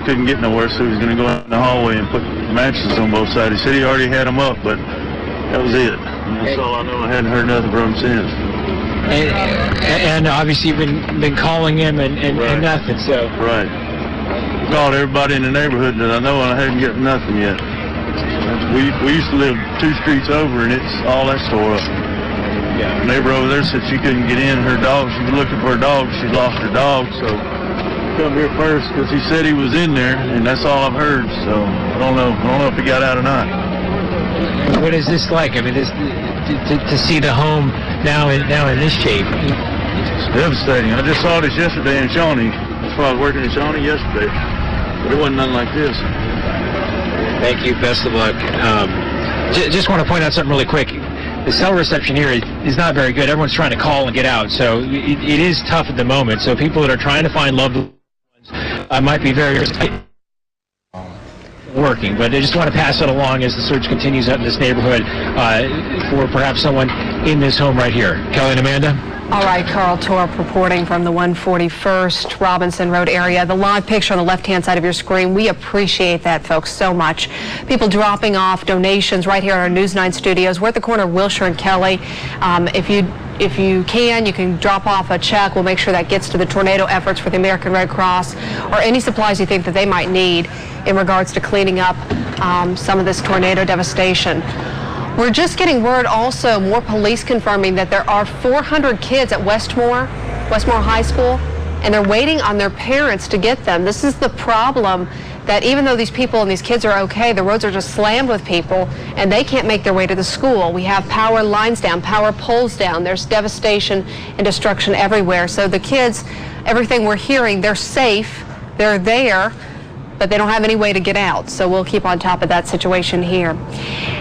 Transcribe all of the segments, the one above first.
couldn't get nowhere, so he was going to go in the hallway and put mattresses on both sides. He said he already had them up, but that was it. And that's all I know. I hadn't heard nothing from him since. And obviously you've been calling him and nothing, so. Right. Called everybody in the neighborhood that I know, and I hadn't gotten nothing yet. We used to live 2 streets over, and it's all that's tore up. Yeah. The neighbor over there said she couldn't get in. Her dog, she was looking for her dog. She lost her dog, so come here first because he said he was in there, and that's all I've heard. So I don't know if he got out or not. What is this like? I mean, to see the home now in this shape. It's devastating. I just saw this yesterday in Shawnee. That's why I was working in Shawnee yesterday, but it wasn't nothing like this. Thank you. Best of luck. Just want to point out something really quick. The cell reception here is not very good. Everyone's trying to call and get out, so it is tough at the moment. So people that are trying to find loved ones might be very working, but I just want to pass it along as the search continues out in this neighborhood for perhaps someone in this home right here. Kelly and Amanda? All right, Carl Torp reporting from the 141st Robinson Road area. The live picture on the left-hand side of your screen, we appreciate that, folks, so much. People dropping off donations right here at our News 9 studios. We're at the corner of Wilshire and Kelly. If you can drop off a check. We'll make sure that gets to the tornado efforts for the American Red Cross or any supplies you think that they might need in regards to cleaning up some of this tornado devastation. We're just getting word also, more police confirming that there are 400 kids at Westmore High School, and they're waiting on their parents to get them. This is the problem, that even though these people and these kids are okay, the roads are just slammed with people, and they can't make their way to the school. We have power lines down, power poles down. There's devastation and destruction everywhere. So the kids, everything we're hearing, they're safe, they're there, but they don't have any way to get out. So we'll keep on top of that situation here.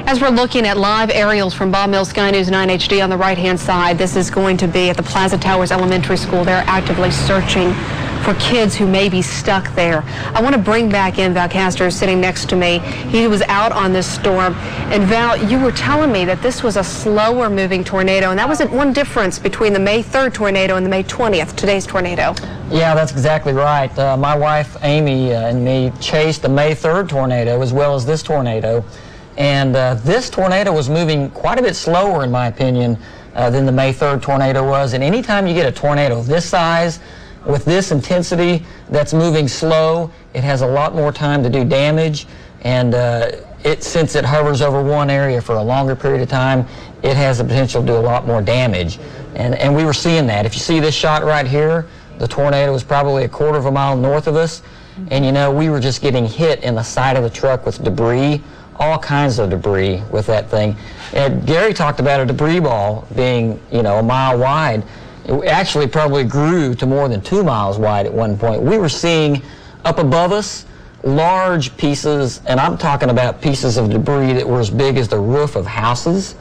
As we're looking at live aerials from Bob Mills Sky News 9 HD on the right-hand side, this is going to be at the Plaza Towers Elementary School. They're actively searching for kids who may be stuck there. I want to bring back in Val Castor, sitting next to me. He was out on this storm. And Val, you were telling me that this was a slower moving tornado, and that wasn't one difference between the May 3rd tornado and the May 20th, today's tornado. Yeah, that's exactly right. My wife, Amy, and me chased the May 3rd tornado as well as this tornado. And this tornado was moving quite a bit slower, in my opinion, than the May 3rd tornado was. And anytime you get a tornado this size, with this intensity that's moving slow, it has a lot more time to do damage. And since it hovers over one area for a longer period of time, it has the potential to do a lot more damage. And we were seeing that. If you see this shot right here, the tornado was probably a quarter of a mile north of us. And you know, we were just getting hit in the side of the truck with debris, all kinds of debris with that thing. And Gary talked about a debris ball being, you know, a mile wide. It actually probably grew to more than 2 miles wide at one point. We were seeing up above us large pieces, and I'm talking about pieces of debris that were as big as the roof of houses,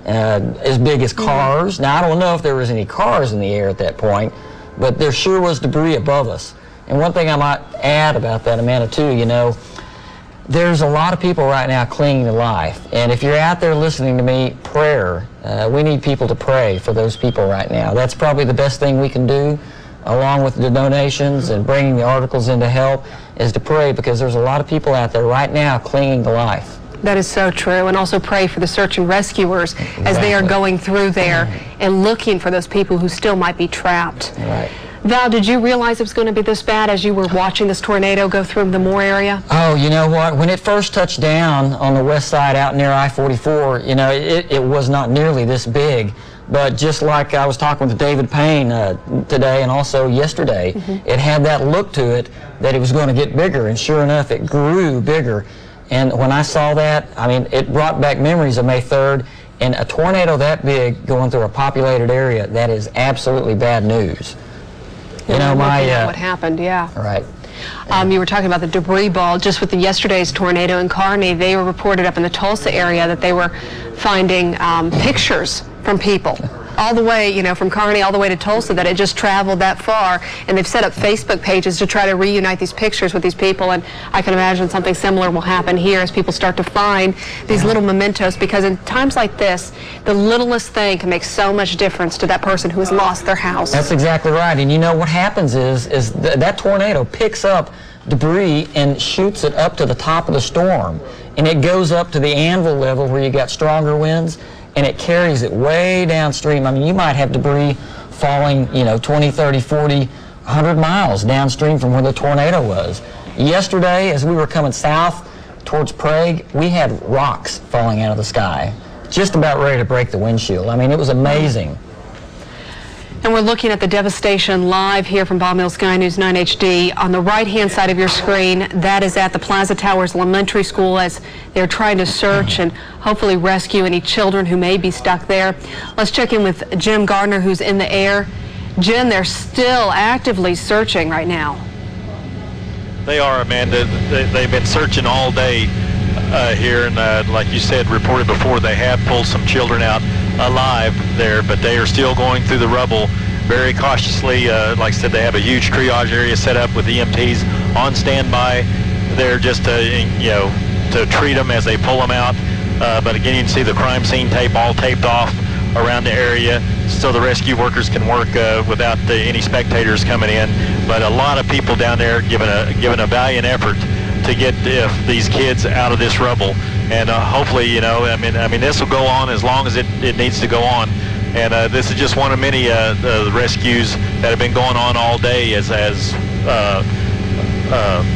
as big as cars. Now, I don't know if there was any cars in the air at that point, but there sure was debris above us. And one thing I might add about that, Amanda, too, you know, there's a lot of people right now clinging to life. And if you're out there listening to me, prayer. We need people to pray for those people right now. That's probably the best thing we can do, along with the donations and bringing the articles in to help, is to pray, because there's a lot of people out there right now clinging to life. That is so true. And also pray for the search and rescuers as they are going through there and looking for those people who still might be trapped. Right. Val, did you realize it was going to be this bad as you were watching this tornado go through the Moore area? Oh, you know what? When it first touched down on the west side out near I-44, you know, it was not nearly this big. But just like I was talking with David Payne today and also yesterday, it had that look to it that it was going to get bigger. And sure enough, it grew bigger. And when I saw that, I mean, it brought back memories of May 3rd. And a tornado that big going through a populated area, that is absolutely bad news. You know, what happened, yeah. Right. You were talking about the debris ball. Just with yesterday's tornado in Kearney, they were reported up in the Tulsa area that they were finding pictures from people all the way, you know, from Kearney all the way to Tulsa, that it just traveled that far. And they've set up Facebook pages to try to reunite these pictures with these people. And I can imagine something similar will happen here as people start to find these little mementos, because in times like this, the littlest thing can make so much difference to that person who has lost their house. That's exactly right. And you know what happens is that tornado picks up debris and shoots it up to the top of the storm. And it goes up to the anvil level where you got stronger winds, and it carries it way downstream. I mean, you might have debris falling, 20, 30, 40, 100 miles downstream from where the tornado was. Yesterday, as we were coming south towards Prague, we had rocks falling out of the sky, just about ready to break the windshield. I mean, it was amazing. And we're looking at the devastation live here from Bob Mills Sky News 9 HD. On the right-hand side of your screen, that is at the Plaza Towers Elementary School as they're trying to search and hopefully rescue any children who may be stuck there. Let's check in with Jim Gardner, who's in the air. Jim, they're still actively searching right now. They are, Amanda. They've been searching all day here, and like you said, reported before, they have pulled some children out alive there, but they are still going through the rubble very cautiously. Like I said, they have a huge triage area set up with EMTs on standby there just to treat them as they pull them out. But again, you can see the crime scene tape all taped off around the area so the rescue workers can work without any spectators coming in. But a lot of people down there giving a valiant effort to get these kids out of this rubble. And hopefully, I mean, this will go on as long as it needs to go on. And this is just one of many rescues that have been going on all day as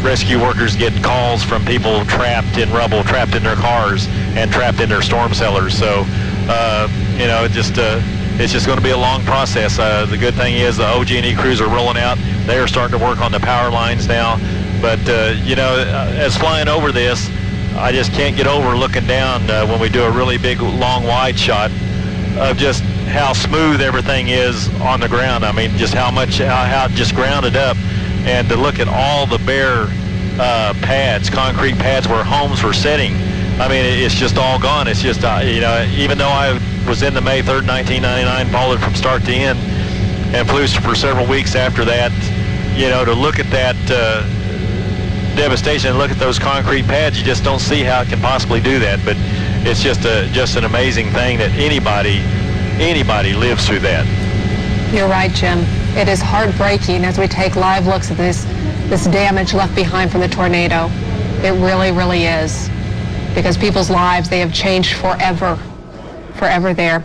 rescue workers get calls from people trapped in rubble, trapped in their cars, and trapped in their storm cellars. So, it's just going to be a long process. The good thing is the OG&E crews are rolling out. They are starting to work on the power lines now. But, as flying over this, I just can't get over looking down when we do a really big, long, wide shot of just how smooth everything is on the ground. I mean, just how just grounded up. And to look at all the bare pads, concrete pads where homes were sitting. I mean, it's just all gone. It's just, even though I was in the May 3rd, 1999, followed from start to end, and flew for several weeks after that, to look at that devastation and look at those concrete pads, you just don't see how it can possibly do that. But it's just an amazing thing that anybody lives through that. You're right, Jim. It is heartbreaking as we take live looks at this damage left behind from the tornado. It really, really is. Because people's lives, they have changed forever there.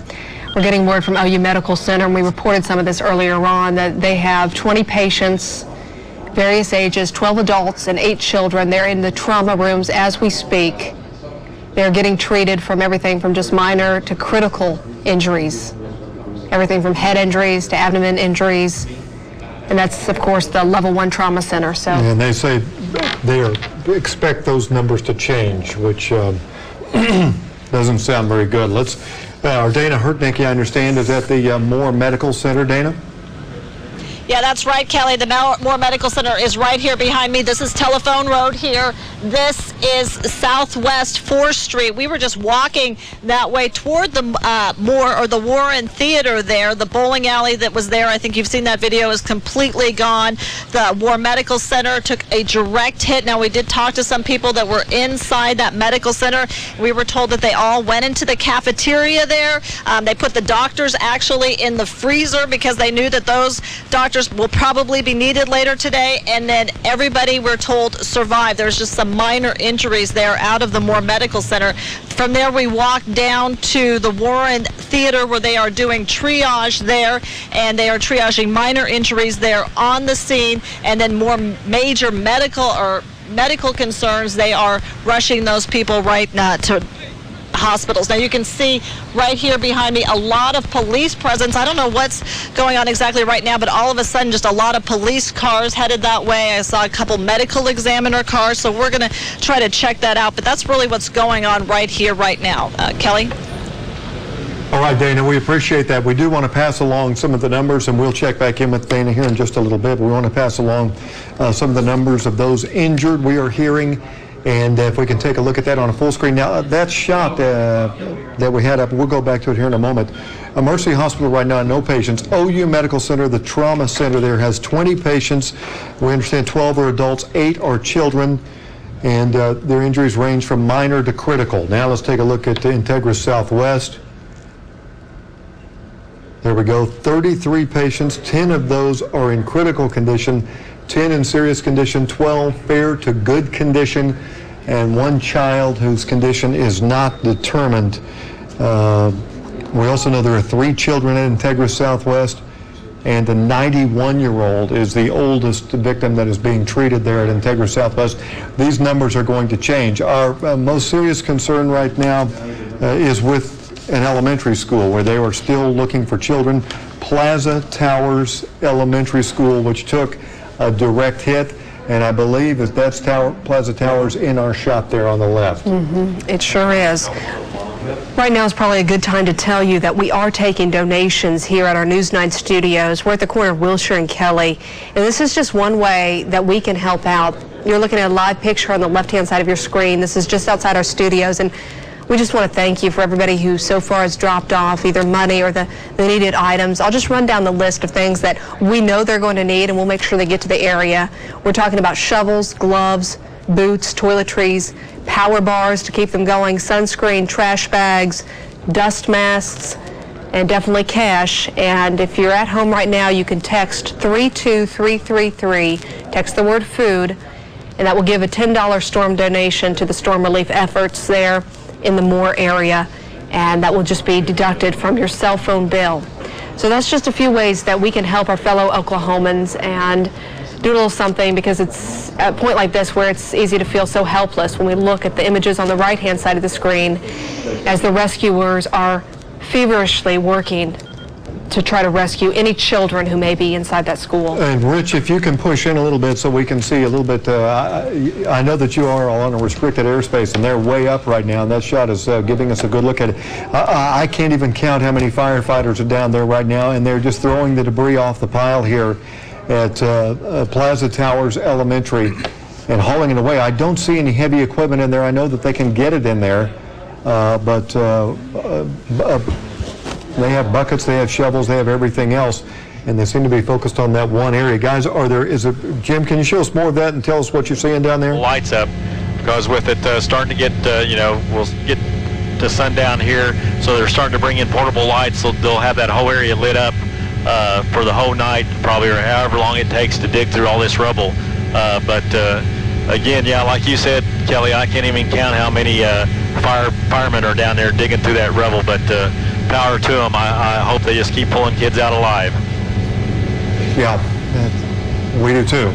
We're getting word from OU Medical Center, and we reported some of this earlier on, that they have 20 patients, various ages, 12 adults and 8 children. They're in the trauma rooms as we speak. They're getting treated from everything from just minor to critical injuries. Everything from head injuries to abdomen injuries. And that's, of course, the level 1 trauma center. So. And they say they expect those numbers to change, which doesn't sound very good. Our Dana Hurtnicki, I understand, is at the Moore Medical Center. Dana? Yeah, that's right, Kelly. The Moore Medical Center is right here behind me. This is Telephone Road here. This is Southwest 4th Street. We were just walking that way toward the Moore or the Warren Theater there. The bowling alley that was there, I think you've seen that video, is completely gone. The Moore Medical Center took a direct hit. Now, we did talk to some people that were inside that medical center. We were told that they all went into the cafeteria there. They put the doctors actually in the freezer because they knew that those doctors will probably be needed later today, and then everybody, we're told, survived. There's just some minor injuries there out of the Moore Medical Center. From there, we walked down to the Warren Theater where they are doing triage there, and they are triaging minor injuries there on the scene, and then more major medical concerns. They are rushing those people right now to hospitals. Now you can see right here behind me a lot of police presence. I don't know what's going on exactly right now, but all of a sudden just a lot of police cars headed that way. I saw a couple medical examiner cars, so we're going to try to check that out. But that's really what's going on right here, right now. Kelly? All right, Dana, we appreciate that. We do want to pass along some of the numbers, and we'll check back in with Dana here in just a little bit. But we want to pass along some of the numbers of those injured we are hearing. And if we can take a look at that on a full screen. Now, that shot that we had up, we'll go back to it here in a moment. A Mercy Hospital right now, no patients. OU Medical Center, the trauma center there, has 20 patients. We understand 12 are adults, 8 are children, and their injuries range from minor to critical. Now let's take a look at Integris Southwest. There we go, 33 patients, 10 of those are in critical condition. 10 in serious condition, 12 fair to good condition, and 1 child whose condition is not determined. We also know there are 3 children at Integra Southwest, and a 91-year-old is the oldest victim that is being treated there at Integra Southwest. These numbers are going to change. Our most serious concern right now is with an elementary school where they are still looking for children. Plaza Towers Elementary School, which took a direct hit, and I believe that that's Plaza Towers in our shot there on the left. It sure is. Right now is probably a good time to tell you that we are taking donations here at our News 9 studios. We're at the corner of Wilshire and Kelly, and this is just one way that we can help out. You're looking at a live picture on the left-hand side of your screen. This is just outside our studios, and we just want to thank you for everybody who so far has dropped off either money or the needed items. I'll just run down the list of things that we know they're going to need, and we'll make sure they get to the area. We're talking about shovels, gloves, boots, toiletries, power bars to keep them going, sunscreen, trash bags, dust masks, and definitely cash. And if you're at home right now, you can text 32333, text the word food, and that will give a $10 storm donation to the storm relief efforts there in the Moore area, and that will just be deducted from your cell phone bill. So that's just a few ways that we can help our fellow Oklahomans and do a little something, because it's at a point like this where it's easy to feel so helpless when we look at the images on the right-hand side of the screen as the rescuers are feverishly working to try to rescue any children who may be inside that school. And Rich, if you can push in a little bit so we can see a little bit, I know that you are on a restricted airspace and they're way up right now, and that shot is giving us a good look at it. I can't even count how many firefighters are down there right now, and they're just throwing the debris off the pile here at Plaza Towers Elementary and hauling it away. I don't see any heavy equipment in there. I know that they can get it in there, but they have buckets, they have shovels, they have everything else, and they seem to be focused on that one area. Guys, Jim, can you show us more of that and tell us what you're seeing down there? Lights up, because with it starting to get, we'll get to sundown here, so they're starting to bring in portable lights, so they'll have that whole area lit up for the whole night, probably, or however long it takes to dig through all this rubble. But again, yeah, like you said, Kelly, I can't even count how many firemen are down there digging through that rubble, but power to them. I hope they just keep pulling kids out alive. Yeah, we do too.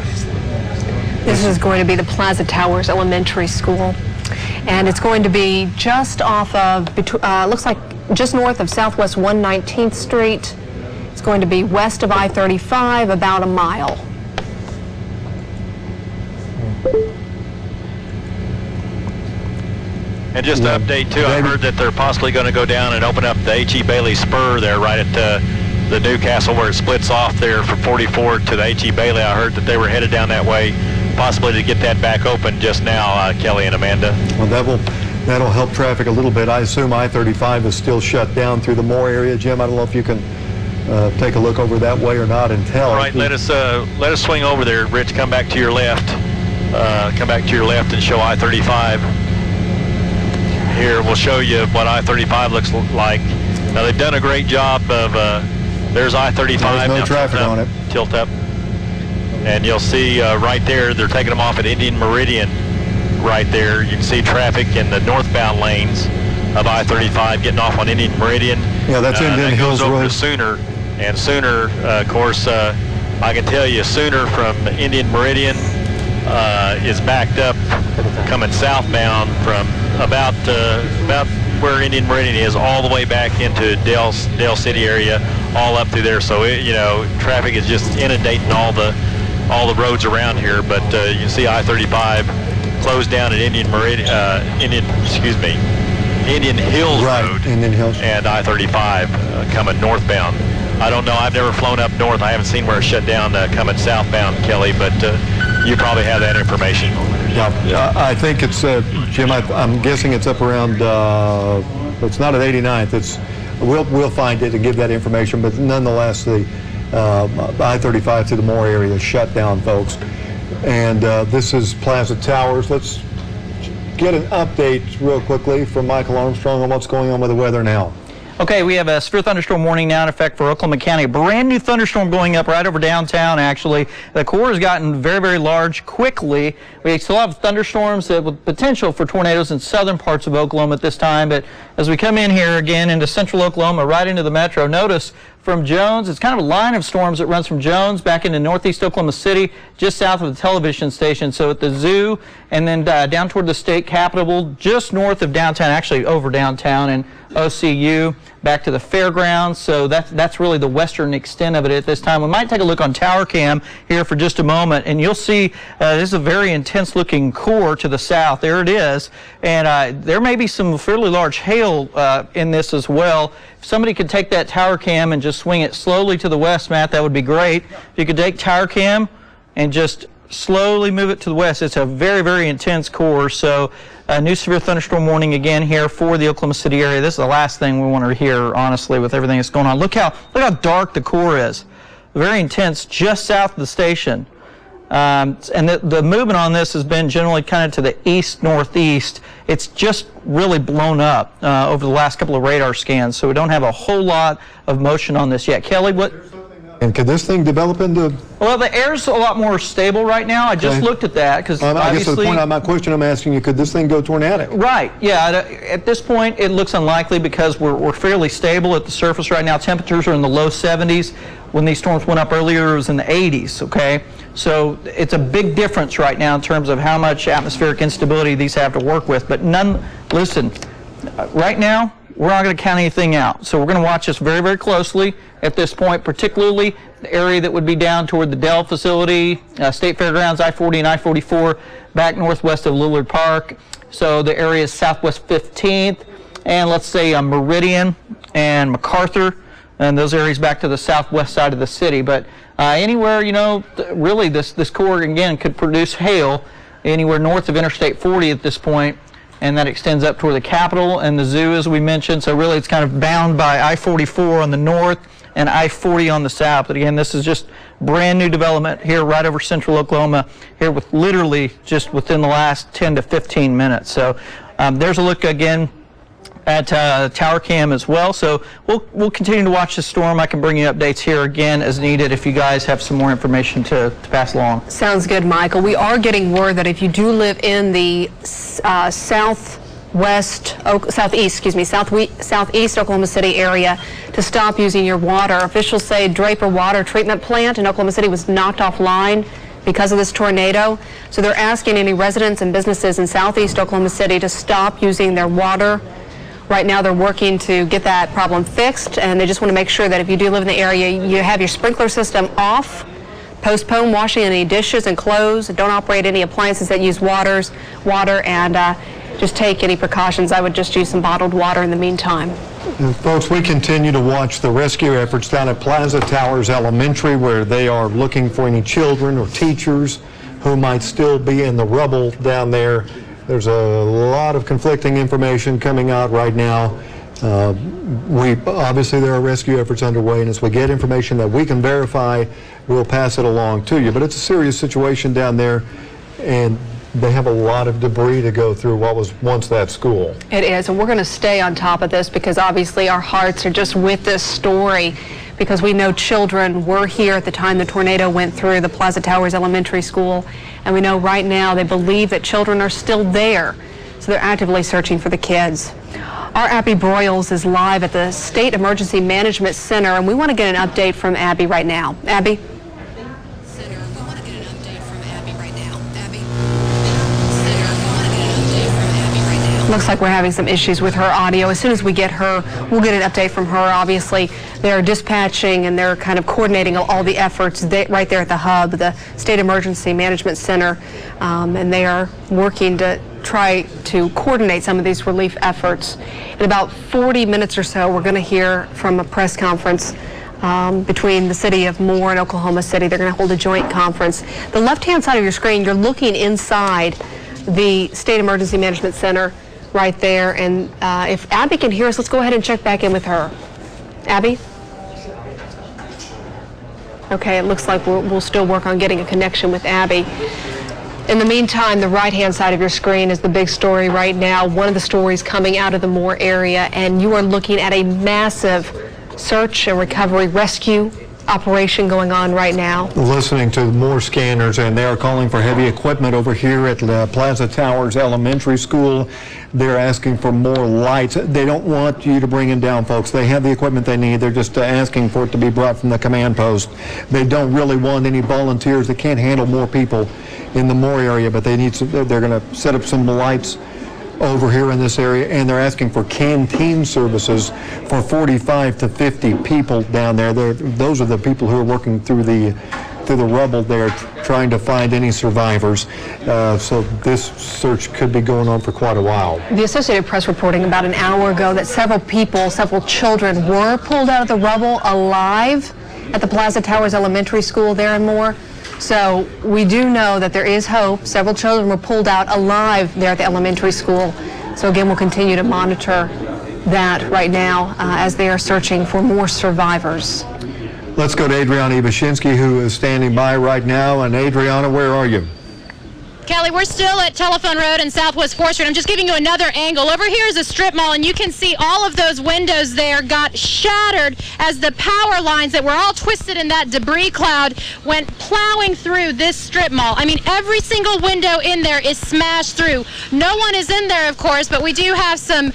This is going to be the Plaza Towers Elementary School, and it's going to be just off of, looks like just north of Southwest 119th Street. It's going to be west of I-35, about a mile. And just to update too, I heard that they're possibly going to go down and open up the H.E. Bailey Spur there right at the Newcastle, where it splits off there from 44 to the H.E. Bailey. I heard that they were headed down that way, possibly to get that back open just now, Kelly and Amanda. Well, that'll help traffic a little bit. I assume I-35 is still shut down through the Moore area. Jim, I don't know if you can take a look over that way or not and tell. All right, let us swing over there. Rich, come back to your left. Come back to your left and show I-35. Here, we'll show you what I-35 looks like. Now, they've done a great job of, there's I-35. There's no traffic on it. Tilt up. And you'll see right there, they're taking them off at Indian Meridian right there. You can see traffic in the northbound lanes of I-35 getting off on Indian Meridian. Yeah, that's Indian Hills Road. That goes over Road. to Sooner. And Sooner, of course, I can tell you, Sooner from Indian Meridian is backed up coming southbound from about where Indian Meridian is, all the way back into Dale City area, all up through there. So traffic is just inundating all the roads around here. But you can see I-35 closed down at Indian Hills Road, Indian Hills, and I-35 coming northbound. I don't know. I've never flown up north. I haven't seen where it's shut down coming southbound, Kelly, but you probably have that information. Yeah, I think it's, Jim, I'm guessing it's up around, it's not at 89th. We'll find it and give that information, but nonetheless, the I-35 to the Moore area is shut down, folks. And this is Plaza Towers. Let's get an update real quickly from Michael Armstrong on what's going on with the weather now. Okay, we have a severe thunderstorm warning now in effect for Oklahoma County. A brand new thunderstorm going up right over downtown, actually. The core has gotten very, very large quickly. We still have thunderstorms with potential for tornadoes in southern parts of Oklahoma at this time, but as we come in here again into central Oklahoma, right into the metro, notice from Jones, it's kind of a line of storms that runs from Jones back into northeast Oklahoma City, just south of the television station. So at the zoo and then down toward the state capitol, just north of downtown, actually over downtown, and OCU, back to the fairgrounds. So that's really the western extent of it at this time. We might take a look on tower cam here for just a moment, and you'll see this is a very intense looking core to the south. There it is, and there may be some fairly large hail in this as well. If somebody could take that tower cam and just swing it slowly to the west, Matt, that would be great. If you could take tower cam and just slowly move it to the west. It's a very, very intense core. So a new severe thunderstorm warning again here for the Oklahoma City area. This is the last thing we want to hear, honestly, with everything that's going on. Look how dark the core is. Very intense, just south of the station. And the movement on this has been generally kind of to the east-northeast. It's just really blown up over the last couple of radar scans, so we don't have a whole lot of motion on this yet. Kelly, what? And could this thing develop into? Well, the air's a lot more stable right now. I just looked at that because I guess the point of my question I'm asking you, could this thing go tornadic? Right. Yeah. At this point, it looks unlikely because we're fairly stable at the surface right now. Temperatures are in the low 70s. When these storms went up earlier, it was in the 80s. Okay. So it's a big difference right now in terms of how much atmospheric instability these have to work with. But listen, right now, we're not going to count anything out. So we're going to watch this very, very closely at this point, particularly the area that would be down toward the Dell facility, State Fairgrounds, I-40 and I-44, back northwest of Lillard Park. So the area is southwest 15th, and let's say Meridian and MacArthur, and those areas back to the southwest side of the city. But anywhere, really this core, again, could produce hail anywhere north of Interstate 40 at this point, and that extends up toward the Capitol and the zoo, as we mentioned. So really it's kind of bound by I-44 on the north and I-40 on the south. But again, this is just brand new development here right over central Oklahoma, here with literally just within the last 10 to 15 minutes. So there's a look again at tower cam as well. So we'll continue to watch the storm. I can bring you updates here again as needed if you guys have some more information to pass along. Sounds good, Michael. We are getting word that if you do live in the southeast Oklahoma City area, to stop using your water. Officials say Draper Water Treatment Plant in Oklahoma City was knocked offline because of this tornado. So they're asking any residents and businesses in southeast Oklahoma City to stop using their water. Right now they're working to get that problem fixed, and they just want to make sure that if you do live in the area, you have your sprinkler system off, postpone washing any dishes and clothes, don't operate any appliances that use water, and just take any precautions. I would just use some bottled water in the meantime. And folks, we continue to watch the rescue efforts down at Plaza Towers Elementary, where they are looking for any children or teachers who might still be in the rubble down there. There's a lot of conflicting information coming out right now. Obviously there are rescue efforts underway, and as we get information that we can verify, we'll pass it along to you. But it's a serious situation down there, and they have a lot of debris to go through what was once that school. It is, and we're going to stay on top of this because obviously our hearts are just with this story, because we know children were here at the time the tornado went through the Plaza Towers Elementary School, and we know right now they believe that children are still there, so they're actively searching for the kids. Our Abby Broyles is live at the State Emergency Management Center, and we want to get an update from Abby right now. Abby? Looks like we're having some issues with her audio. As soon as we get her, we'll get an update from her. Obviously, they're dispatching and they're kind of coordinating all the efforts right there at the hub, the State Emergency Management Center, and they are working to try to coordinate some of these relief efforts. In about 40 minutes or so, we're going to hear from a press conference between the city of Moore and Oklahoma City. They're going to hold a joint conference. The left-hand side of your screen, you're looking inside the State Emergency Management Center right there, and if Abby can hear us, let's go ahead and check back in with her. Abby? Okay, it looks like we'll still work on getting a connection with Abby. In the meantime, the right-hand side of your screen is the big story right now. One of the stories coming out of the Moore area, and you are looking at a massive search and recovery rescue operation going on right now. Listening to more scanners, and they are calling for heavy equipment over here at Plaza Towers Elementary School. They're asking for more lights. They don't want you to bring it down, folks. They have the equipment they need. They're just asking for it to be brought from the command post. They don't really want any volunteers. They can't handle more people in the Moore area, but they need some, they're going to set up some lights over here in this area, and they're asking for canteen services for 45 to 50 people down there. Those are the people who are working through the rubble there, trying to find any survivors. So this search could be going on for quite a while. The Associated Press reporting about an hour ago that several children were pulled out of the rubble alive at the Plaza Towers Elementary School there in Moore. So we do know that there is hope. Several children were pulled out alive there at the elementary school. So again, we'll continue to monitor that right now as they are searching for more survivors. Let's go to Adriana Ibashinsky, who is standing by right now. And Adriana, where are you? Kelly, we're still at Telephone Road and Southwest 4th Street. I'm just giving you another angle. Over here is a strip mall, and you can see all of those windows there got shattered as the power lines that were all twisted in that debris cloud went plowing through this strip mall. I mean, every single window in there is smashed through. No one is in there, of course, but we do have some,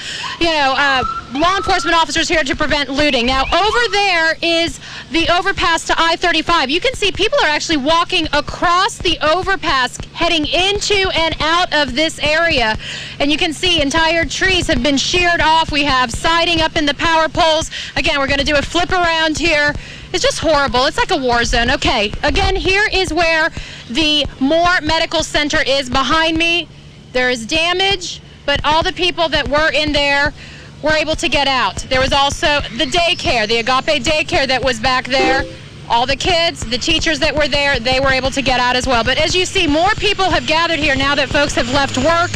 law enforcement officers here to prevent looting. Now, over there is the overpass to I-35. You can see people are actually walking across the overpass, heading into and out of this area. And you can see entire trees have been sheared off. We have siding up in the power poles. Again, we're going to do a flip around here. It's just horrible. It's like a war zone. Okay, again, here is where the Moore Medical Center is behind me. There is damage, but all the people that were in there were able to get out. There was also the daycare, the Agape daycare that was back there. All the kids, the teachers that were there, they were able to get out as well. But as you see, more people have gathered here now that folks have left work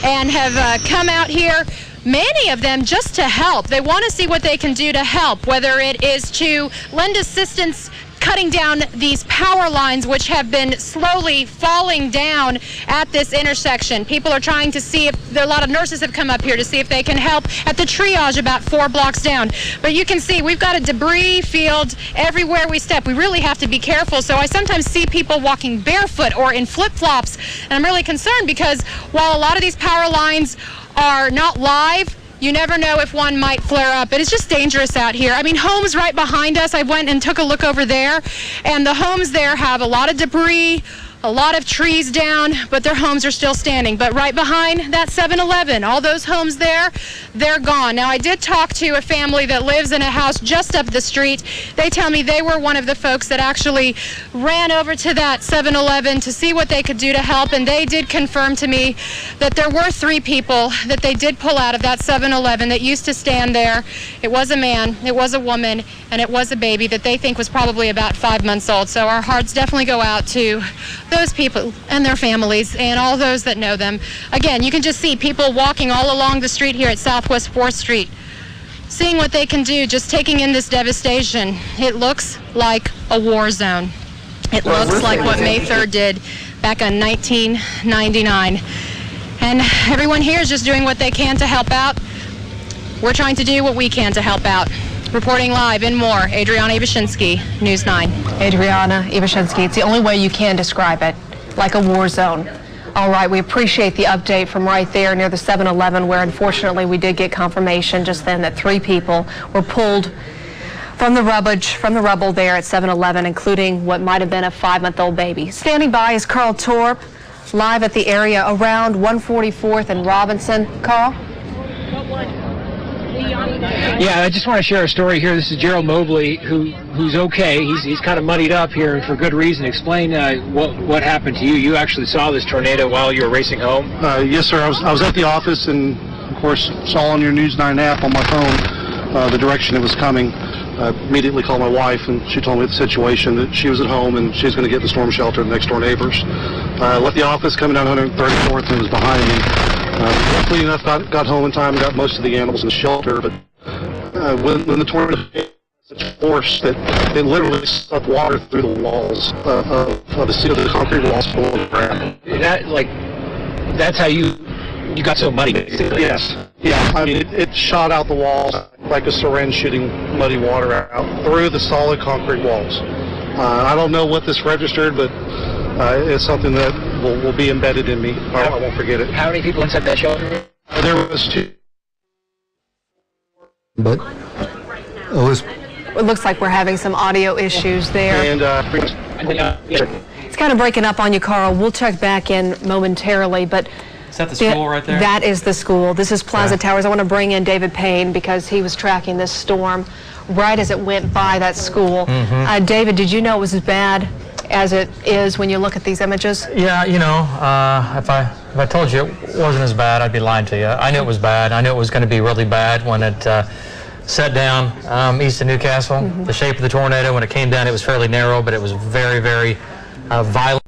and have come out here, many of them just to help. They want to see what they can do to help, whether it is to lend assistance cutting down these power lines, which have been slowly falling down at this intersection. People are trying to see if a lot of nurses have come up here to see if they can help at the triage about 4 blocks down. But you can see we've got a debris field everywhere we step. We really have to be careful. So I sometimes see people walking barefoot or in flip-flops, and I'm really concerned because while a lot of these power lines are not live, you never know if one might flare up. But it's just dangerous out here. I mean, homes right behind us, I went and took a look over there, and the homes there have a lot of debris, a lot of trees down, but their homes are still standing. But right behind that 7-Eleven, all those homes there, they're gone. Now, I did talk to a family that lives in a house just up the street. They tell me they were one of the folks that actually ran over to that 7-Eleven to see what they could do to help, and they did confirm to me that there were 3 people that they did pull out of that 7-Eleven that used to stand there. It was a man, it was a woman, and it was a baby that they think was probably about 5 months old. So our hearts definitely go out to those people and their families and all those that know them. Again, you can just see people walking all along the street here at Southwest 4th Street, seeing what they can do, just taking in this devastation. It looks like a war zone. It looks like what May 3rd did back in 1999. And everyone here is just doing what they can to help out. We're trying to do what we can to help out. Reporting live in Moore, Adriana Ibashinsky, News 9. Adriana Ibashinsky, it's the only way you can describe it, like a war zone. All right, we appreciate the update from right there near the 7-Eleven, where unfortunately we did get confirmation just then that 3 people were pulled from the rubble there at 7-Eleven, including what might have been a 5-month-old baby. Standing by is Carl Torp, live at the area around 144th and Robinson. Carl? Yeah, I just want to share a story here. This is Gerald Mobley, who's okay. He's kind of muddied up here for good reason. Explain what happened to you. You actually saw this tornado while you were racing home? Yes, sir. I was at the office and, of course, saw on your News 9 app on my phone the direction it was coming. I immediately called my wife, and she told me the situation, that she was at home and she was going to get the storm shelter next door neighbors. I left the office coming down 134th and it was behind me. Luckily enough, got home in time and got most of the animals in the shelter, but when the tornado hit, such force that it literally sucked water through the walls of the concrete walls below the ground. That's how you got so muddy, basically. Yes. Yeah. I mean, it shot out the walls like a syringe shooting muddy water out through the solid concrete walls. I don't know what this registered, but it's something that will be embedded in me. I won't forget it. How many people inside that shelter? There was 2. But It looks like we're having some audio issues there. And It's kind of breaking up on you, Carl. We'll check back in momentarily, but is that the school right there? That is the school. This is Plaza Towers. I want to bring in David Payne because he was tracking this storm right as it went by that school. David, did you know it was as bad as it is when you look at these images? Yeah, you know, if I told you it wasn't as bad, I'd be lying to you. I knew it was bad. I knew it was going to be really bad when it set down east of Newcastle. The shape of the tornado, when it came down, it was fairly narrow, but it was very, very violent.